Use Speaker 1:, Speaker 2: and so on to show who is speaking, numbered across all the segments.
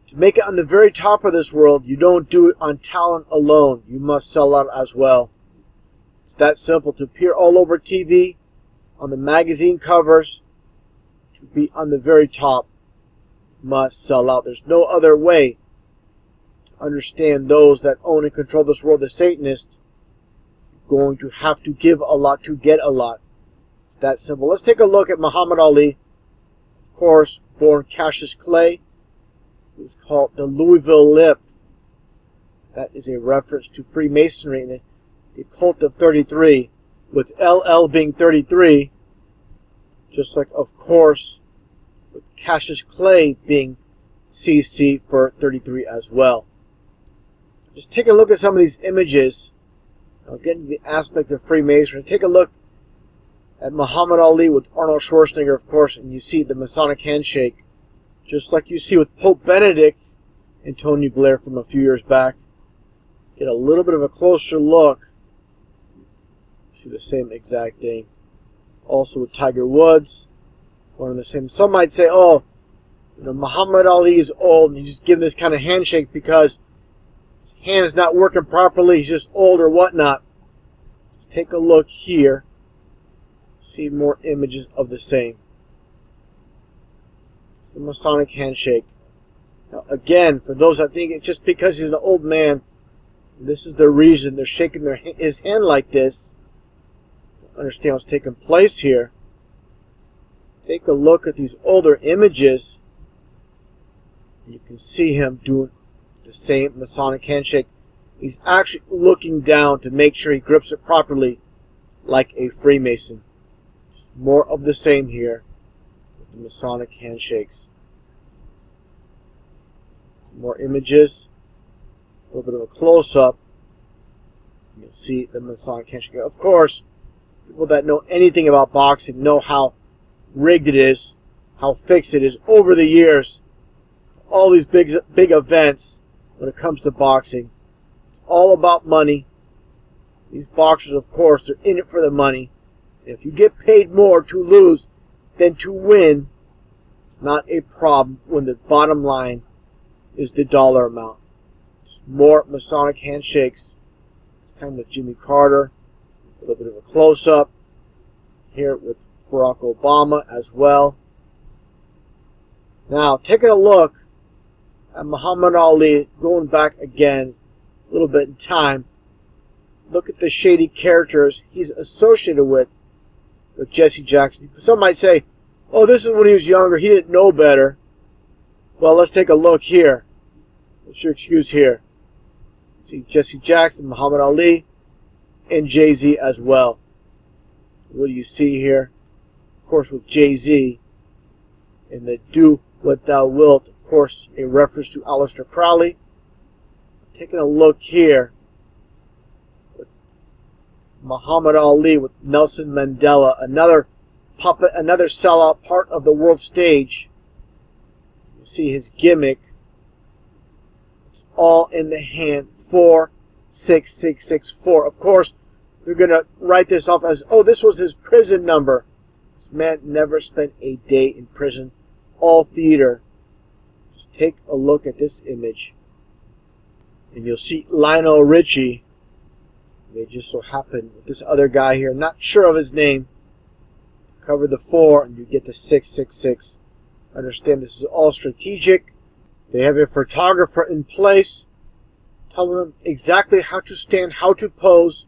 Speaker 1: To make it on the very top of this world, you don't do it on talent alone. You must sell out as well. It's that simple. To appear all over TV, on the magazine covers, to be on the very top, must sell out. There's no other way to understand those that own and control this world, the Satanists, going to have to give a lot to get a lot. It's that simple. Let's take a look at Muhammad Ali. Of course, born Cassius Clay. It was called the Louisville Lip. That is a reference to Freemasonry and the cult of 33, with LL being 33, just like, of course, with Cassius Clay being CC for 33 as well. Just take a look at some of these images. I'll get into the aspect of Freemasonry. Take a look at Muhammad Ali with Arnold Schwarzenegger, of course, and you see the Masonic handshake, just like you see with Pope Benedict and Tony Blair from a few years back. Get a little bit of a closer look. See the same exact thing. Also with Tiger Woods, one of the same. Some might say, oh, Muhammad Ali is old and he's just giving this kind of handshake because his hand is not working properly, he's just old or whatnot. Just take a look here. See more images of the same. It's the Masonic handshake. Now again, for those that think it's just because he's an old man, this is the reason they're shaking his hand like this. Understand what's taking place here. Take a look at these older images. You can see him doing the same Masonic handshake. He's actually looking down to make sure he grips it properly, like a Freemason. Just more of the same here with the Masonic handshakes. More images. A little bit of a close-up. You'll see the Masonic handshake. Of course, people that know anything about boxing know how rigged it is, how fixed it is over the years. All these big events when it comes to boxing, it's all about money. These boxers, of course, they're in it for the money. And if you get paid more to lose than to win, it's not a problem when the bottom line is the dollar amount. Just more Masonic handshakes. This time with Jimmy Carter. A little bit of a close-up here with Barack Obama as well. Now, taking a look at Muhammad Ali, going back again a little bit in time. Look at the shady characters he's associated with Jesse Jackson. Some might say, oh, this is when he was younger, he didn't know better. Well, let's take a look here. What's your excuse here? See Jesse Jackson, Muhammad Ali, and Jay-Z as well. What do you see here? Of course, with Jay-Z in the Do What Thou Wilt, of course, a reference to Aleister Crowley. Taking a look here with Muhammad Ali with Nelson Mandela, another puppet, another sellout part of the world stage. You see his gimmick. It's all in the hand. 46664. Of course, they're going to write this off as, oh, this was his prison number. This man never spent a day in prison. All theater. Just take a look at this image. And you'll see Lionel Richie. They just so happen with this other guy here. Not sure of his name. Cover the 4 and you get the 666. Understand this is all strategic. They have a photographer in place telling them exactly how to stand, how to pose,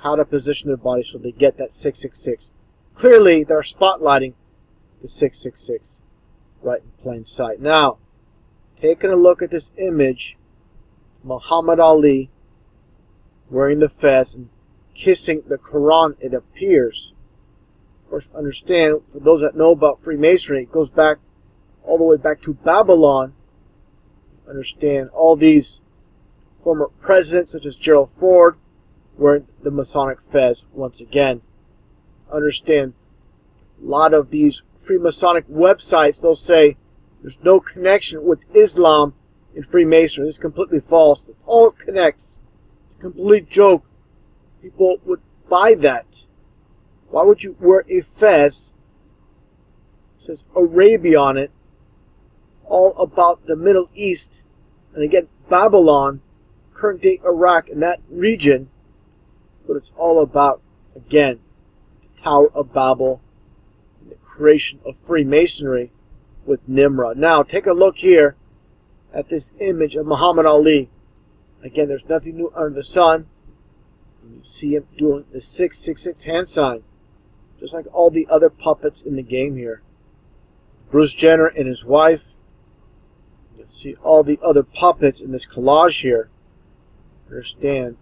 Speaker 1: how to position their body so they get that 666. Clearly, they're spotlighting the 666 right in plain sight. Now, taking a look at this image, Muhammad Ali wearing the fez and kissing the Quran, it appears. Of course, understand, for those that know about Freemasonry, it goes back all the way back to Babylon. Understand, all these former presidents, such as Gerald Ford, wearing the Masonic fez once again. Understand, a lot of these Freemasonic websites, they'll say there's no connection with Islam in Freemasonry. It's completely false. It all connects. It's a complete joke. People would buy that. Why would you wear a fez? It says Arabia on it. all about the Middle East, and again, Babylon, current day Iraq, and that region. But it's all about, again, the Tower of Babel and the creation of Freemasonry with Nimrod. Now, take a look here at this image of Muhammad Ali. Again, there's nothing new under the sun. And you see him doing the 666 hand sign, just like all the other puppets in the game here. Bruce Jenner and his wife. You see all the other puppets in this collage here. Understand,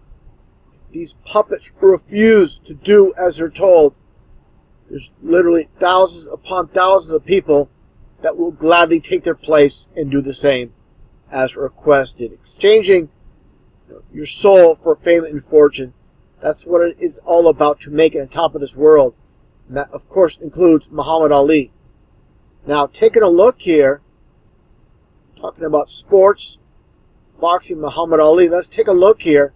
Speaker 1: these puppets refuse to do as they're told. There's literally thousands upon thousands of people that will gladly take their place and do the same as requested, exchanging your soul for fame and fortune. That's what it is all about, to make it on top of this world. And that, of course, includes Muhammad Ali. Now, taking a look here, talking about sports, boxing, Muhammad Ali, let's take a look here.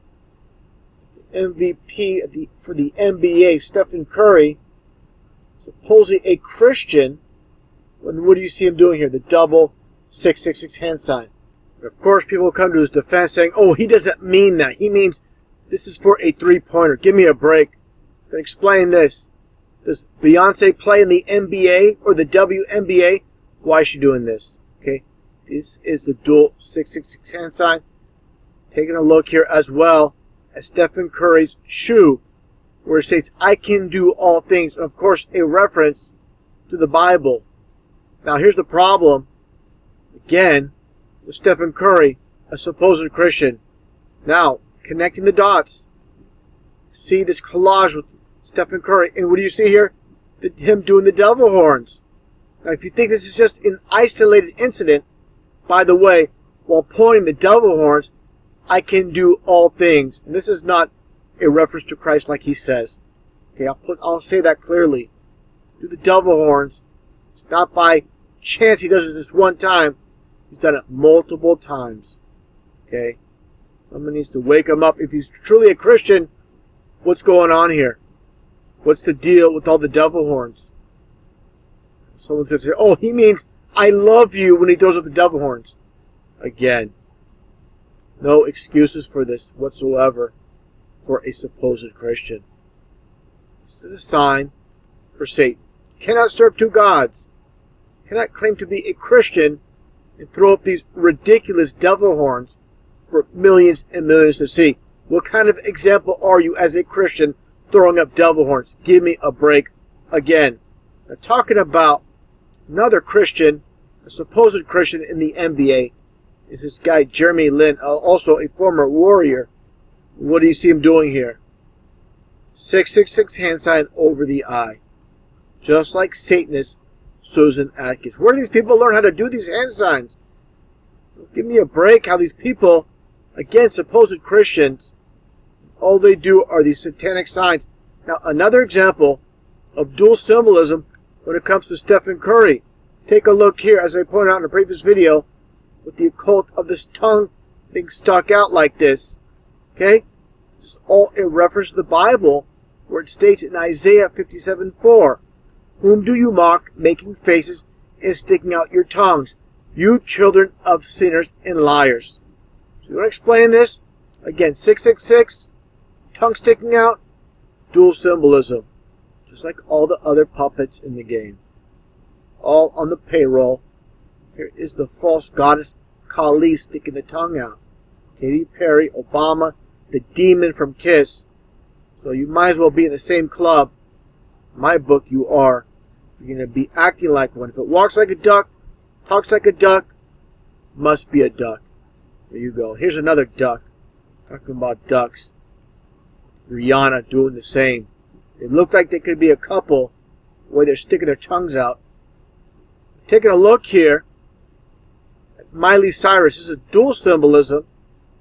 Speaker 1: The MVP for the NBA, Stephen Curry, supposedly a Christian. What do you see him doing here? The double 666 hand sign. And of course, people come to his defense saying, oh, he doesn't mean that. He means this is for a three-pointer. Give me a break. Then explain this. Does Beyonce play in the NBA or the WNBA? Why is she doing this? Okay, this is the dual 666 hand sign. Taking a look here as well at Stephen Curry's shoe, where it states, I can do all things. And of course, a reference to the Bible. Now, here's the problem. Again, with Stephen Curry, a supposed Christian. Now, connecting the dots. See this collage with Stephen Curry. And what do you see here? Him doing the devil horns. Now, if you think this is just an isolated incident, by the way, while pointing the devil horns, I can do all things. And this is not a reference to Christ like he says. Okay, I'll say that clearly. Do the devil horns. It's not by chance he does it this one time. He's done it multiple times. Okay? Someone needs to wake him up. If he's truly a Christian, what's going on here? What's the deal with all the devil horns? Someone's going to say, oh, he means I love you when he throws up the devil horns. Again, no excuses for this whatsoever for a supposed Christian. This is a sign for Satan. Cannot serve two gods. Cannot claim to be a Christian and throw up these ridiculous devil horns for millions and millions to see. What kind of example are you as a Christian throwing up devil horns? Give me a break. Again, they're talking about another Christian, a supposed Christian in the NBA, is this guy Jeremy Lin, also a former warrior. What do you see him doing here? 666 hand sign over the eye. Just like Satanist Susan Atkins. Where do these people learn how to do these hand signs? Give me a break. How these people, again, supposed Christians, all they do are these satanic signs. Now, another example of dual symbolism when it comes to Stephen Curry. Take a look here, as I pointed out in a previous video, with the occult of this tongue being stuck out like this. Okay? This is all in reference to the Bible, where it states in Isaiah 57:4, whom do you mock, making faces and sticking out your tongues, you children of sinners and liars? So you want to explain this? Again, 666, tongue sticking out, dual symbolism. Just like all the other puppets in the game. All on the payroll. Here is the false goddess Kali sticking the tongue out. Katy Perry, Obama, the demon from Kiss. So you might as well be in the same club. In my book, you are. You're going to be acting like one. If it walks like a duck, talks like a duck, must be a duck. There you go. Here's another duck. Talking about ducks. Rihanna doing the same. They look like they could be a couple, the way they're sticking their tongues out. Taking a look here at Miley Cyrus. This is dual symbolism.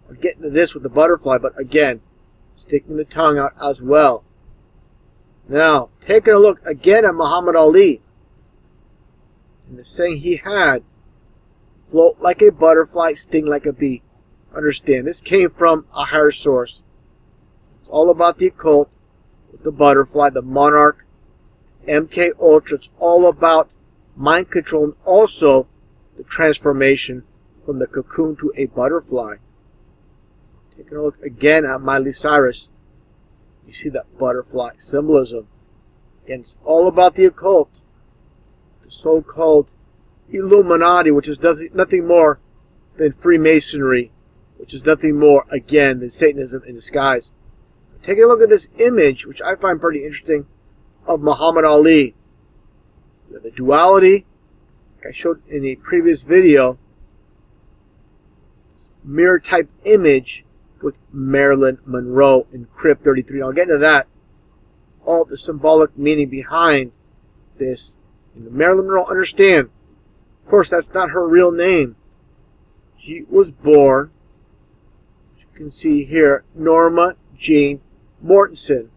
Speaker 1: I'll get into this with the butterfly, but again, sticking the tongue out as well. Now, taking a look again at Muhammad Ali. And the saying he had, float like a butterfly, sting like a bee. Understand, this came from a higher source. It's all about the occult, with the butterfly, the monarch, MK Ultra. It's all about mind control, and also the transformation from the cocoon to a butterfly. Taking a look again at Miley Cyrus. You see that butterfly symbolism. Again, it's all about the occult. The so-called Illuminati, which is nothing more than Freemasonry, which is nothing more, again, than Satanism in disguise. Taking a look at this image, which I find pretty interesting, of Muhammad Ali. The duality, like I showed in a previous video, mirror type image with Marilyn Monroe in Crib 33. I'll get into that. All the symbolic meaning behind this. And Marilyn Monroe, understand, of course, that's not her real name. She was born, as you can see here, Norma Jean Mortensen.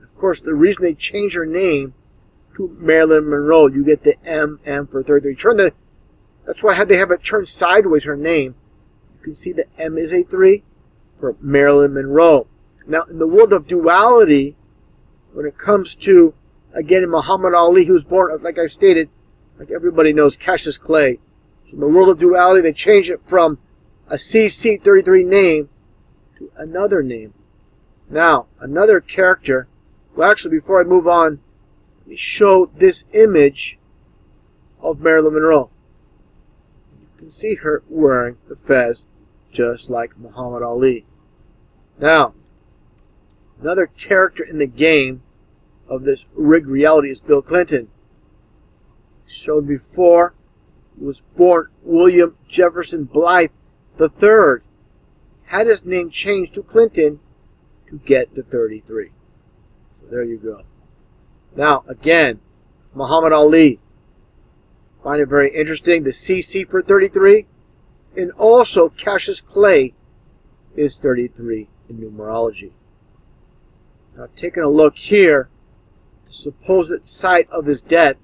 Speaker 1: Of course, the reason they changed her name to Marilyn Monroe, you get the M for 33. That's why they have it turned sideways, her name. You can see the M is a 3 for Marilyn Monroe. Now, in the world of duality, when it comes to, again, in Muhammad Ali, he was born, like I stated, like everybody knows, Cassius Clay. So in the world of duality, they changed it from a CC33 name to another name. Now, another character. Well, actually, before I move on, let me show this image of Marilyn Monroe. You can see her wearing the fez, just like Muhammad Ali. Now, another character in the game of this rigged reality is Bill Clinton. Showed before, he was born William Jefferson Blythe III. Had his name changed to Clinton to get the 33. So there you go. Now, again, Muhammad Ali. Find it very interesting. The CC for 33. And also, Cassius Clay is 33 in numerology. Now, taking a look here, the supposed site of his death.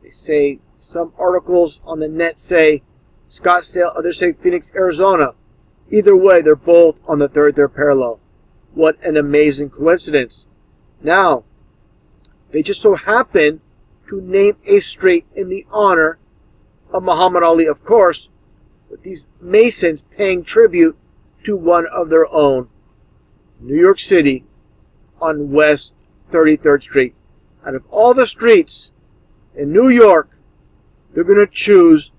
Speaker 1: They say, some articles on the net say Scottsdale, others say Phoenix, Arizona. Either way, they're both on the third parallel. What an amazing coincidence. Now, they just so happen to name a street in the honor of Muhammad Ali, of course, with these Masons paying tribute to one of their own, New York City, on West 33rd Street. Out of all the streets in New York, they're going to choose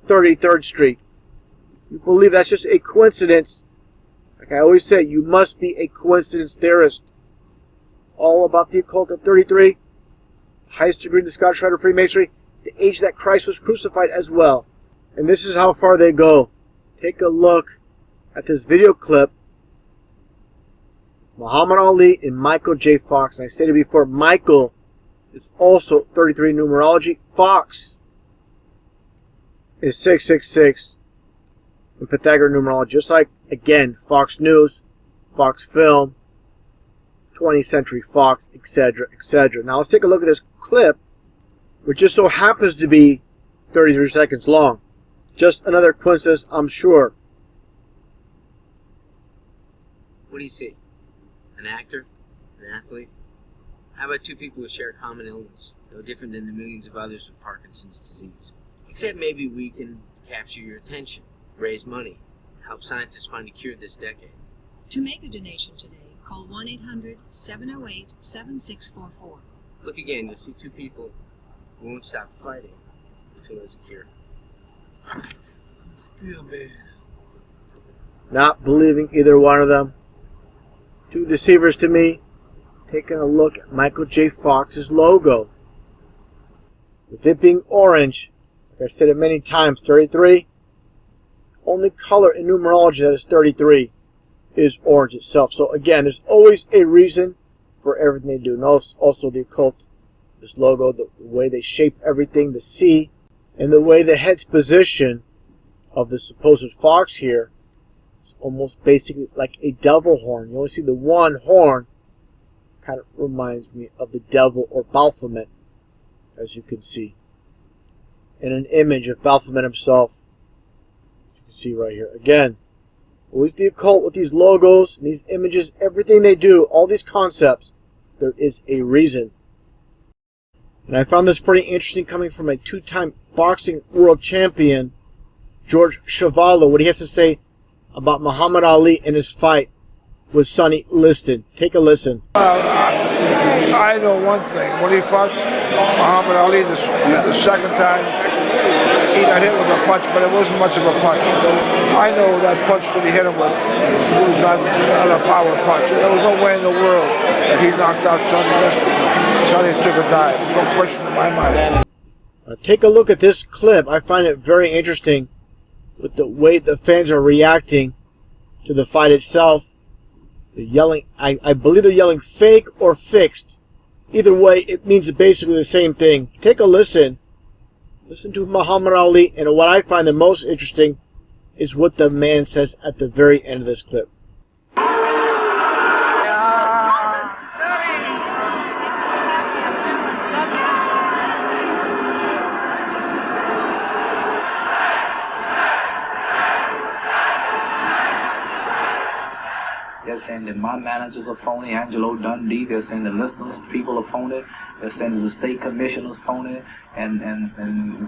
Speaker 1: 33rd Street. You believe that's just a coincidence? Like I always say, you must be a coincidence theorist. All about the occult of 33, highest degree in the Scottish Rite of Freemasonry, the age that Christ was crucified as well. And this is how far they go. Take a look at this video clip. Muhammad Ali and Michael J. Fox. And I stated before, Michael is also 33 in numerology. Fox is 666 in Pythagorean numerology. Just like, again, Fox News, Fox Film, 20th Century Fox, etc., etc. Now let's take a look at this clip, which just so happens to be 33 seconds long. Just another coincidence, I'm sure.
Speaker 2: What do you see? An actor? An athlete? How about two people who share a common illness, no different than the millions of others with Parkinson's disease? Except maybe we can capture your attention, raise money, help scientists find a cure this decade.
Speaker 3: To make a donation today, call 1-800-708-7644.
Speaker 2: Look again, you'll see two people who won't stop fighting until there's a cure.
Speaker 4: Still bad.
Speaker 1: Not believing either one of them. Two deceivers to me. Taking a look at Michael J. Fox's logo. With it being orange, like I said it many times, 33. Only color in numerology that is 33 is orange itself. So again, there's always a reason for everything they do. And also the occult, this logo, the way they shape everything, the C, and the way the head's position of the supposed fox here is almost basically like a devil horn. You only see the one horn. Kind of reminds me of the devil or Baphomet, as you can see. And an image of Baphomet himself, as you can see right here. Again, with the occult, with these logos, and these images, everything they do, all these concepts, there is a reason. And I found this pretty interesting coming from a two-time boxing world champion, George Chuvalo, what he has to say about Muhammad Ali and his fight with Sonny Liston. Take a listen.
Speaker 4: I know one thing. When he fought Muhammad Ali the second time, he got hit with a punch, but it wasn't much of a punch. I know that punch that he hit him with was not a power punch. There was no way in the world that he knocked out Sonny Liston. Sonny took a dive. No question in my mind.
Speaker 1: Take a look at this clip. I find it very interesting with the way the fans are reacting to the fight itself. They're yelling, I believe they're yelling fake or fixed. Either way, it means basically the same thing. Take a listen. Listen to Muhammad Ali, and what I find the most interesting is what the man says at the very end of this clip.
Speaker 5: They're saying that my managers are phony, Angelo Dundee. They're saying the listeners, people are phony. They're saying the state commissioner's phony. And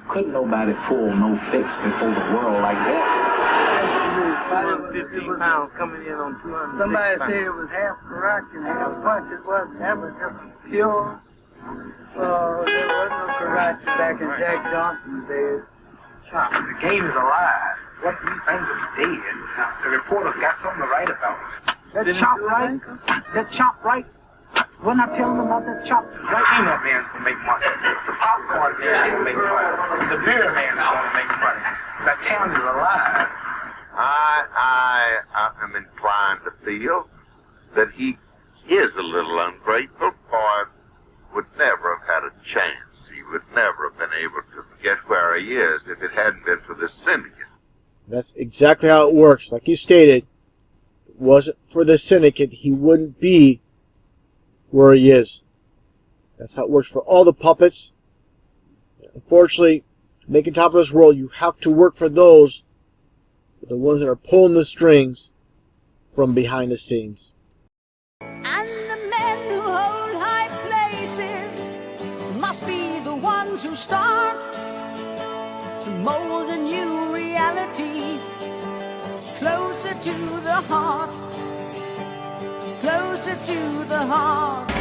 Speaker 5: couldn't nobody pull no fix before the world like that.
Speaker 6: 15 pounds coming in on 200. Somebody said it was half correct and half punch. It wasn't. That was just pure. There was no correct back in Jack Johnson's days.
Speaker 5: The game is alive. What do you think of he did? The reporter's got something to write about.
Speaker 6: That chop right? That chop right? When I tell them about that chop right?
Speaker 5: Peanut man's gonna make money. The popcorn man's gonna make money. The beer man's gonna make money. That town is alive.
Speaker 7: I am inclined to feel that he is a little ungrateful, for would never have had a chance. He would never have been able to get where he is if it hadn't been for this syndicate.
Speaker 1: That's exactly how it works. Like you stated, if it wasn't for the syndicate, he wouldn't be where he is. That's how it works for all the puppets. Unfortunately, to make it top of this world, you have to work for those, the ones that are pulling the strings from behind the scenes.
Speaker 8: And the men who hold high places must be the ones who start to mold a new reality closer to the heart, closer to the heart.